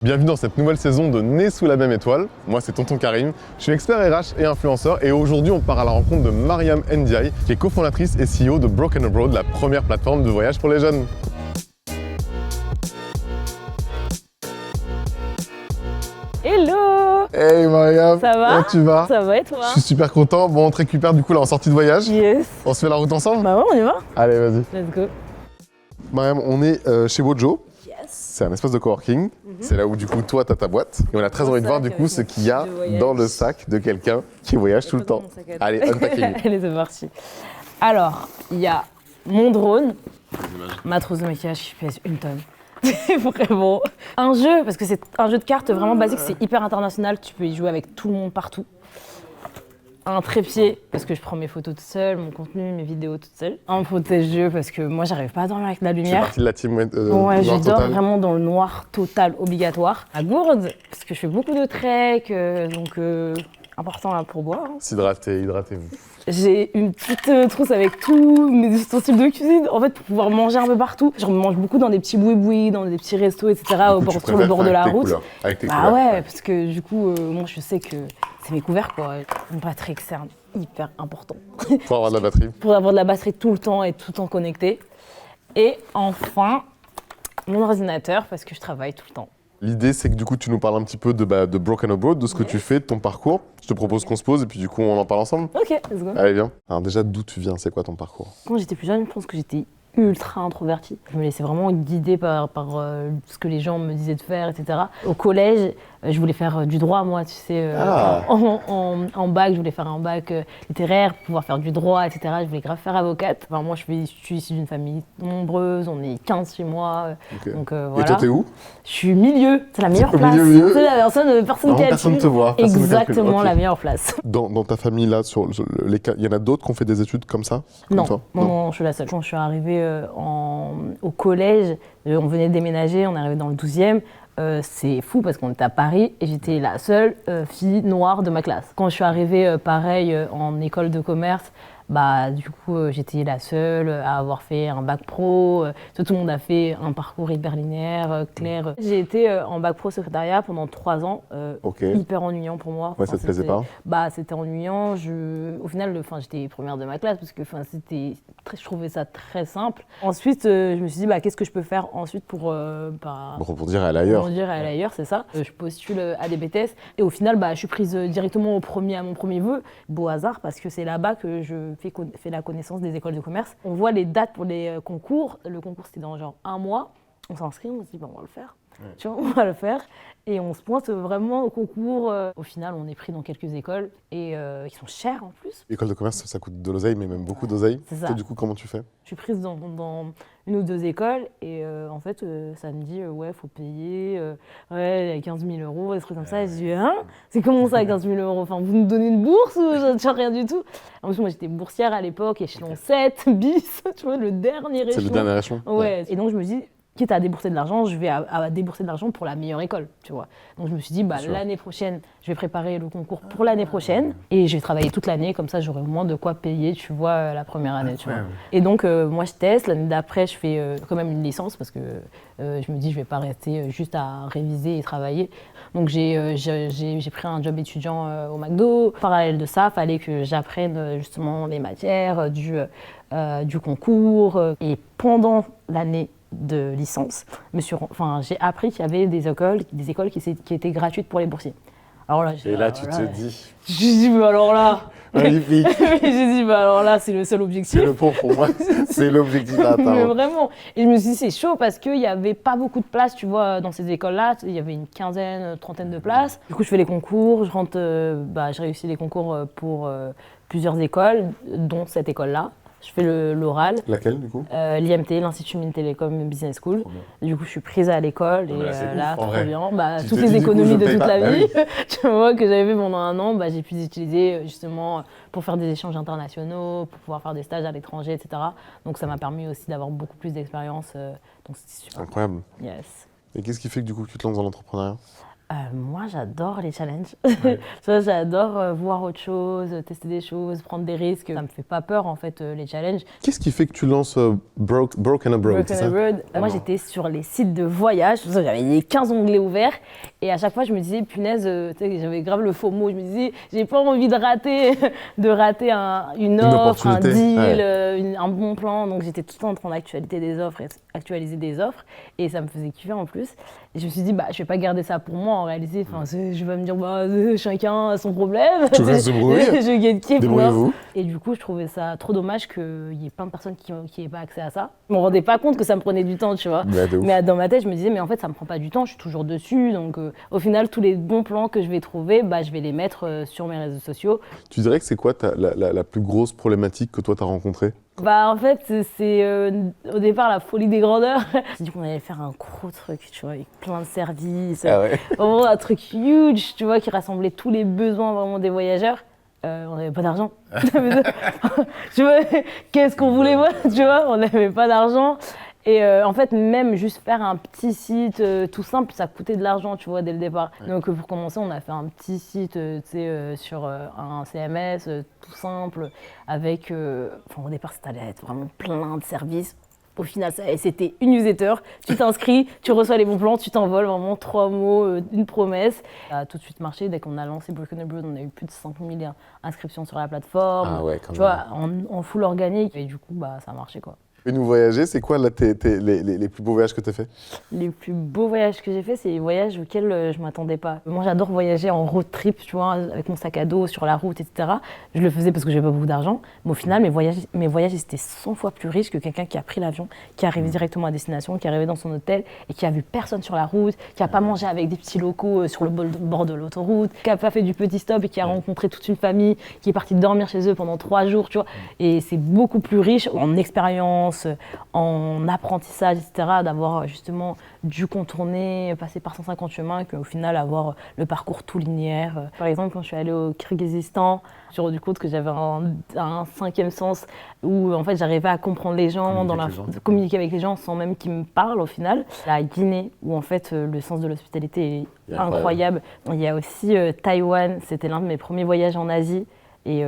Bienvenue dans cette nouvelle saison de Né sous la même étoile. Moi, c'est Tonton Karim. Je suis expert RH et influenceur et aujourd'hui, on part à la rencontre de Mariam Ndiaye, qui est cofondatrice et CEO de Broken Abroad, la première plateforme de voyage pour les jeunes. Hello! Hey Mariam! Ça va? Comment tu vas? Ça va et toi? Je suis super content. Bon, on te récupère du coup là en sortie de voyage. Yes! On se fait la route ensemble? Bah ouais, on y va? Allez, vas-y. Let's go! Mariam, on est chez Wojo. Yes! C'est un espace de coworking. C'est là où du coup toi t'as ta boîte. Et on a très envie de voir du coup ce qu'il y a dans le sac de quelqu'un qui voyage tout le temps. Allez, unpacking. Allez, c'est parti. Alors, il y a mon drone, ma trousse de maquillage qui pèse 1 tonne. C'est vraiment un jeu, parce que c'est un jeu de cartes vraiment basique, c'est hyper international, tu peux y jouer avec tout le monde partout. Un trépied, parce que je prends mes photos toute seule, mon contenu, mes vidéos toute seule. Un protège-yeux, parce que moi j'arrive pas à dormir avec la Tu fais lumière. partie de la team Ouais, noir je dors total. vraiment dans le noir total, obligatoire. À gourde, parce que je fais beaucoup de trek, donc important là, pour boire. S'hydrater, hydratez-vous. J'ai une petite trousse avec tous mes ustensiles de cuisine, en fait, pour pouvoir manger un peu partout. Je mange beaucoup dans des petits boui-boui, dans des petits restos, etc., sur le bord de la route. Avec tes Bah couleurs. ouais, parce que du coup, moi, je sais que c'est mes couverts, quoi. Une batterie externe, hyper important. Pour avoir de la batterie. Pour avoir de la batterie tout le temps et tout le temps connecté. Et enfin, mon ordinateur, parce que je travaille tout le temps. L'idée, c'est que du coup, tu nous parles un petit peu de Broken Abroad, de ce que tu fais, de ton parcours. Je te propose qu'on se pose et puis du coup, on en parle ensemble. Ok, let's go. Allez, viens. Alors déjà, d'où tu viens? C'est quoi ton parcours? Quand j'étais plus jeune, je pense que j'étais ultra introvertie. Je me laissais vraiment guider par ce que les gens me disaient de faire, etc. Au collège, je voulais faire du droit, moi, tu sais. En bac, je voulais faire un bac littéraire pour pouvoir faire du droit, etc. Je voulais grave faire avocate. Enfin, moi, je suis issue d'une famille nombreuse, on est 15 chez moi. Ok. Donc, Et voilà. toi, t'es où? Je suis milieu, c'est la meilleure Au place. milieu. C'est la personne Non, qui a personne tué. te voit, personne ne calcule. Exactement, Ok. la meilleure place. Dans ta famille, là, il y en a d'autres qui ont fait des études comme ça? Comme Non, toi non, je suis la seule. Quand je suis arrivée au collège, on venait de déménager, on est arrivé dans le 12e. C'est fou parce qu'on était à Paris et j'étais la seule fille noire de ma classe. Quand je suis arrivée, pareil, en école de commerce, bah, du coup, j'étais la seule à avoir fait un bac pro. Tout le monde a fait un parcours hyper linéaire, clair. J'ai été en bac pro secrétariat pendant 3 ans, Ok. hyper ennuyant pour moi. Ouais, ça te plaisait pas? Bah, c'était ennuyant. Au final, j'étais première de ma classe parce que je trouvais ça très simple. Ensuite, je me suis dit, bah, qu'est-ce que je peux faire ensuite pour Pour dire aller ailleurs. pour dire aller ailleurs, c'est ça. Je postule à des BTS et au final, bah, je suis prise directement à mon premier vœu. Beau hasard parce que c'est là-bas que je fais la connaissance des écoles de commerce. On voit les dates pour les concours. Le concours, c'était dans genre 1 mois. On s'inscrit, on se dit, bah, on va le faire. Ouais. Tu vois, on va le faire. Et on se pointe vraiment au concours. Au final, on est pris dans quelques écoles et qui sont chères en plus. École de commerce, ça coûte de l'oseille, mais même beaucoup d'oseille. C'est ça. Toi, du coup, comment tu fais? Je suis prise dans 1 ou 2 écoles et en fait, ça me dit, ouais, faut payer, ouais, il y a 15 000 €, des trucs comme ça. Et je dis, hein? C'est comment ça, 15 000 €? Enfin, vous nous donnez une bourse ou je ne tiens rien du tout? En plus, moi, j'étais boursière à l'époque, échelon 7, bis, tu vois, le dernier échelon. C'est le dernier échelon? Ouais. Et donc, je me dis, quitte à débourser de l'argent, je vais à débourser de l'argent pour la meilleure école, tu vois. Donc je me suis dit, bah, l'année prochaine, je vais préparer le concours pour l'année prochaine et je vais travailler toute l'année, comme ça j'aurai au moins de quoi payer, tu vois, la première année, tu vois. Et donc moi je teste, l'année d'après je fais quand même une licence parce que je me dis, je vais pas rester juste à réviser et travailler. Donc j'ai pris un job étudiant au McDo. Parallèle de ça, fallait que j'apprenne justement les matières du concours et pendant l'année de licence, j'ai appris qu'il y avait des écoles qui étaient gratuites pour les boursiers. Alors là, et là, tu te dis... J'ai dit, bah alors là... Magnifique. J'ai dit, bah alors là, c'est le seul objectif. C'est le pont pour moi, c'est l'objectif à Mais atteindre. vraiment. Et je me suis dit, c'est chaud parce qu'il n'y avait pas beaucoup de places, tu vois, dans ces écoles-là. Il y avait une quinzaine, 30aine de places. Du coup, je fais les concours, je réussis les concours pour plusieurs écoles, dont cette école-là. Je fais l'oral. Laquelle, du coup? L'IMT, l'Institut Mines Télécom Business School. Du coup, je suis prise à l'école et là, trop bien. Bah, Tu toutes te les dis, du coup, économies je de paye toute pas. la Bah vie, oui. tu vois, que j'avais fait pendant 1 an, bah, j'ai pu les utiliser justement pour faire des échanges internationaux, pour pouvoir faire des stages à l'étranger, etc. Donc, ça m'a permis aussi d'avoir beaucoup plus d'expérience. Donc, c'était super. Incroyable. Yes. Et qu'est-ce qui fait que du coup, tu te lances dans l'entrepreneuriat? Moi, j'adore les challenges. Ouais. Tu vois, j'adore voir autre chose, tester des choses, prendre des risques. Ça me fait pas peur, en fait, les challenges. Qu'est-ce qui fait que tu lances Broken Abroad, c'est ça? Moi, j'étais sur les sites de voyage. J'avais les 15 onglets ouverts. Et à chaque fois, je me disais, punaise, j'avais grave le faux mot. Je me disais, j'ai pas envie de rater une offre, un deal, un bon plan. Donc, j'étais tout le temps en train d'actualiser des offres. Et ça me faisait kiffer en plus. Et je me suis dit, je vais pas garder ça pour moi en réalité. Enfin, je vais me dire, chacun a son problème. Tu vas se débrouiller. Je gatekeep. Débrouillez-vous. Et du coup, je trouvais ça trop dommage qu'il y ait plein de personnes qui n'aient pas accès à ça. Je me rendais pas compte que ça me prenait du temps, tu vois. Mais dans ma tête, je me disais, mais en fait, ça me prend pas du temps, je suis toujours dessus. Donc, au final, tous les bons plans que je vais trouver, je vais les mettre sur mes réseaux sociaux. Tu dirais que c'est quoi la plus grosse problématique que toi, tu as rencontrée? En fait, c'est au départ la folie des grandeurs. J'ai dit qu'on allait faire un gros truc, tu vois, avec plein de services. Ah ouais. Vraiment un truc huge, tu vois, qui rassemblait tous les besoins vraiment des voyageurs. On n'avait pas d'argent. Tu vois, qu'est-ce qu'on voulait voir, tu vois, on n'avait pas d'argent. Et en fait, même juste faire un petit site tout simple, ça coûtait de l'argent, tu vois, dès le départ. Ouais. Donc pour commencer, on a fait un petit site, sur un CMS tout simple, avec, au départ, ça allait être vraiment plein de services. Au final, c'était une newsletter, tu t'inscris, tu reçois les bons plans, tu t'envoles, vraiment 3 mots, une promesse. Ça a tout de suite marché, dès qu'on a lancé Broken Abroad, on a eu plus de 5000 inscriptions sur la plateforme. Ah ouais, quand tu vois, en full organique, et du coup, ça a marché, quoi. Et nous voyager, c'est quoi là, les plus beaux voyages que tu as fait? Les plus beaux voyages que j'ai fait, c'est les voyages auxquels je ne m'attendais pas. Moi, j'adore voyager en road trip, tu vois, avec mon sac à dos, sur la route, etc. Je le faisais parce que j'avais pas beaucoup d'argent. Mais au final, mes voyages étaient 100 fois plus riches que quelqu'un qui a pris l'avion, qui est arrivé directement à destination, qui est arrivé dans son hôtel et qui a vu personne sur la route, qui n'a pas mangé avec des petits locaux sur le bord de l'autoroute, qui n'a pas fait du petit stop et qui a rencontré toute une famille, qui est partie dormir chez eux pendant 3 jours, tu vois. Et c'est beaucoup plus riche en expérience, en apprentissage, etc., d'avoir justement dû contourner, passer par 150 chemins, qu'au final avoir le parcours tout linéaire. Par exemple, quand je suis allée au Kirghizistan, je me suis rendu compte que j'avais un 5e sens où en fait j'arrivais à comprendre les gens, communiquer avec les gens sans même qu'ils me parlent au final. La Guinée, où en fait le sens de l'hospitalité est incroyable. Il y a aussi Taïwan, c'était l'un de mes premiers voyages en Asie. Et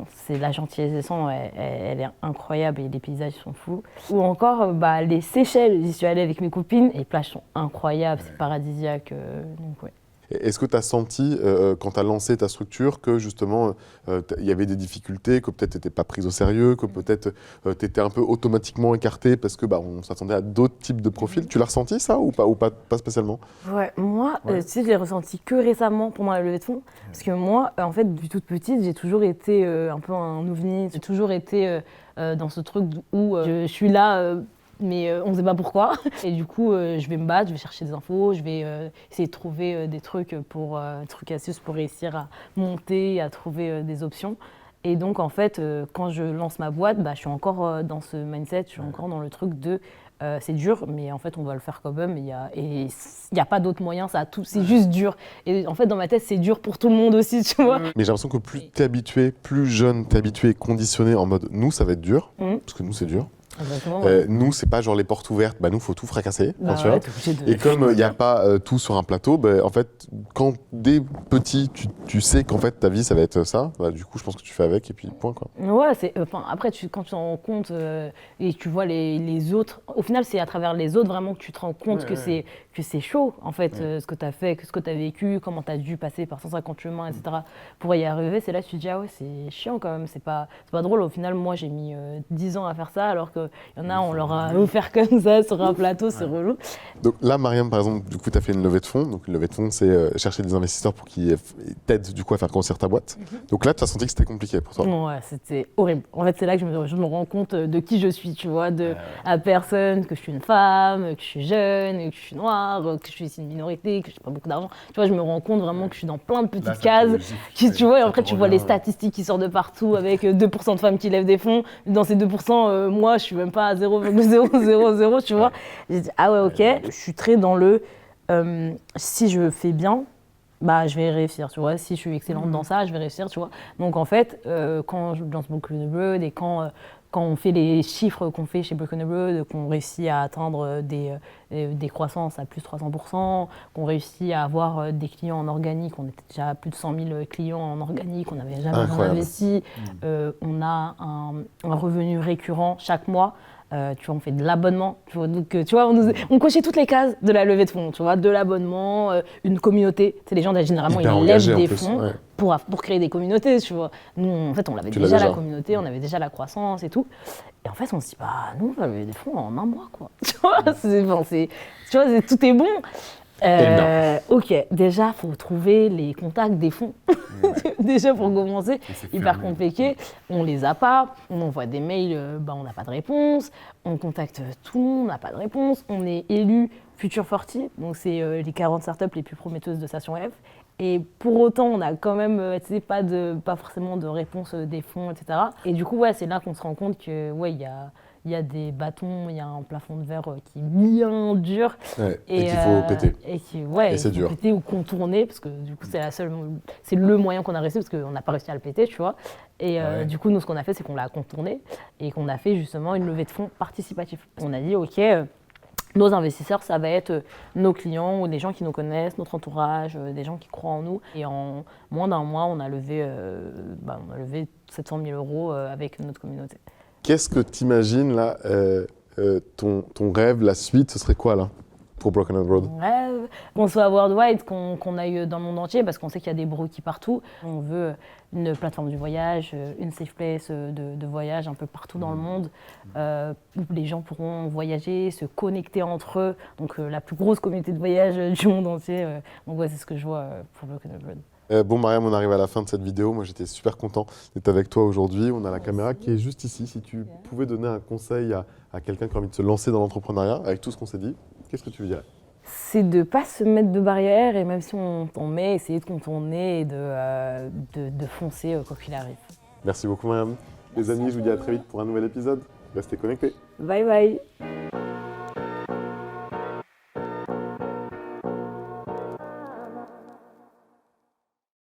c'est la gentillesse des gens, elle est incroyable et les paysages sont fous. Ou encore les Seychelles, j'y suis allée avec mes copines et les plages sont incroyables, c'est paradisiaque. Donc, ouais. Est-ce que tu as senti, quand tu as lancé ta structure, que justement, il y avait des difficultés, que peut-être tu n'étais pas prise au sérieux, que peut-être tu étais un peu automatiquement écartée parce que on s'attendait à d'autres types de profils? Tu l'as ressenti ça ou pas spécialement? Ouais, moi, tu sais, je l'ai ressenti que récemment pendant la levée de fonds. Parce que moi, en fait, depuis toute petite, j'ai toujours été un peu un ovni. J'ai toujours été dans ce truc où je suis là... mais on ne sait pas pourquoi. Et du coup, je vais me battre, je vais chercher des infos, je vais essayer de trouver des trucs astuces pour réussir à monter, à trouver des options. Et donc, en fait, quand je lance ma boîte, je suis encore dans ce mindset, je suis encore dans le truc de c'est dur, mais en fait, on va le faire quand même. Il n'y a pas d'autre moyen, c'est juste dur. Et en fait, dans ma tête, c'est dur pour tout le monde aussi, tu vois. Mais j'ai l'impression que plus t'es habitué, plus jeune, t'es habitué, conditionné en mode nous, ça va être dur, parce que nous, c'est dur. Nous, c'est pas genre les portes ouvertes, nous, faut tout fracasser. Et comme il n'y a pas tout sur un plateau, en fait, quand dès petit, tu sais qu'en fait ta vie, ça va être ça, du coup, je pense que tu fais avec et puis point, quoi. Ouais, après, quand tu t'en rends compte et tu vois les autres, au final, c'est à travers les autres vraiment que tu te rends compte que c'est chaud, en fait, ce que tu as fait, ce que tu as vécu, comment tu as dû passer par 150 chemins, etc. Pour y arriver, c'est là que tu te dis, ah ouais, c'est chiant quand même, c'est pas drôle. Au final, moi, j'ai mis 10 ans à faire ça, alors que il y en a, on leur a offert comme ça sur un plateau, c'est relou. Donc là, Mariam, par exemple, du coup, tu as fait une levée de fonds. Donc une levée de fonds, c'est chercher des investisseurs pour qu'ils t'aident du coup à faire grossir ta boîte. Donc là, tu as senti que c'était compliqué pour toi? Ouais, c'était horrible. En fait, c'est là que je me rends compte de qui je suis, tu vois, à personne, que je suis une femme, que je suis jeune, que je suis noire, que je suis ici une minorité, que je n'ai pas beaucoup d'argent. Tu vois, je me rends compte vraiment que je suis dans plein de petites cases. Tu vois, et après, tu vois les statistiques qui sortent de partout avec 2% de femmes qui lèvent des fonds. Dans ces 2%, moi, je suis même pas à 0,000, tu vois. J'ai dit, ah ouais, ok. Je suis très dans le si je fais bien, je vais réussir, tu vois. Si je suis excellente dans ça, je vais réussir, tu vois. Donc en fait, quand je lance Broken Abroad et quand quand on fait les chiffres qu'on fait chez Broken Abroad, qu'on réussit à atteindre des croissances à plus de 300%, qu'on réussit à avoir des clients en organique, on était déjà à plus de 100 000 clients en organique, on n'avait jamais investi, on a un revenu récurrent chaque mois. Tu vois, on fait de l'abonnement, tu vois, donc tu vois, on cochait toutes les cases de la levée de fonds, tu vois, de l'abonnement, une communauté. C'est les gens généralement ils lèvent des fonds pour créer des communautés, tu vois. Nous, en fait, on l'avait déjà la communauté, on avait déjà la croissance et tout. Et en fait, on se dit, bah, nous, on va lever des fonds en un mois, quoi. Tu vois, tout est bon. Ok, déjà, il faut trouver les contacts des fonds. Déjà, pour commencer, hyper compliqué. On les a pas, on envoie des mails, on n'a pas de réponse. On contacte tout le monde, on n'a pas de réponse. On est élu Future 40, donc c'est les 40 startups les plus prometteuses de Station F. Et pour autant, on n'a quand même pas forcément de réponse des fonds, etc. Et du coup, c'est là qu'on se rend compte que, il y a des bâtons, il y a un plafond de verre qui est bien dur. Et qu'il faut péter. Et c'est dur. Péter ou contourner, parce que du coup, c'est le moyen qu'on a réussi, parce qu'on n'a pas réussi à le péter, tu vois. Et du coup, nous, ce qu'on a fait, c'est qu'on l'a contourné et qu'on a fait justement une levée de fonds participative. On a dit, OK, nos investisseurs, ça va être nos clients ou des gens qui nous connaissent, notre entourage, des gens qui croient en nous. Et en moins d'un mois, on a levé 700 000 € avec notre communauté. Qu'est-ce que tu imagines là, ton rêve, la suite, ce serait quoi là pour Broken Abroad? Mon rêve, qu'on soit worldwide, qu'on aille dans le monde entier, parce qu'on sait qu'il y a des brokers partout. On veut une plateforme du voyage, une safe place de voyage un peu partout dans le monde, où les gens pourront voyager, se connecter entre eux. Donc la plus grosse communauté de voyage du monde entier. Donc c'est ce que je vois pour Broken Abroad. Bon Mariam, on arrive à la fin de cette vidéo. Moi j'étais super content d'être avec toi aujourd'hui. On a la caméra qui est juste ici. Si tu pouvais donner un conseil à quelqu'un qui a envie de se lancer dans l'entrepreneuriat, avec tout ce qu'on s'est dit, qu'est-ce que tu lui dirais? C'est de ne pas se mettre de barrières et même si on t'en met, essayer de contourner et de foncer quoi qu'il arrive. Merci beaucoup Mariam. Les amis, je vous dis à très vite pour un nouvel épisode. Restez connectés. Bye bye.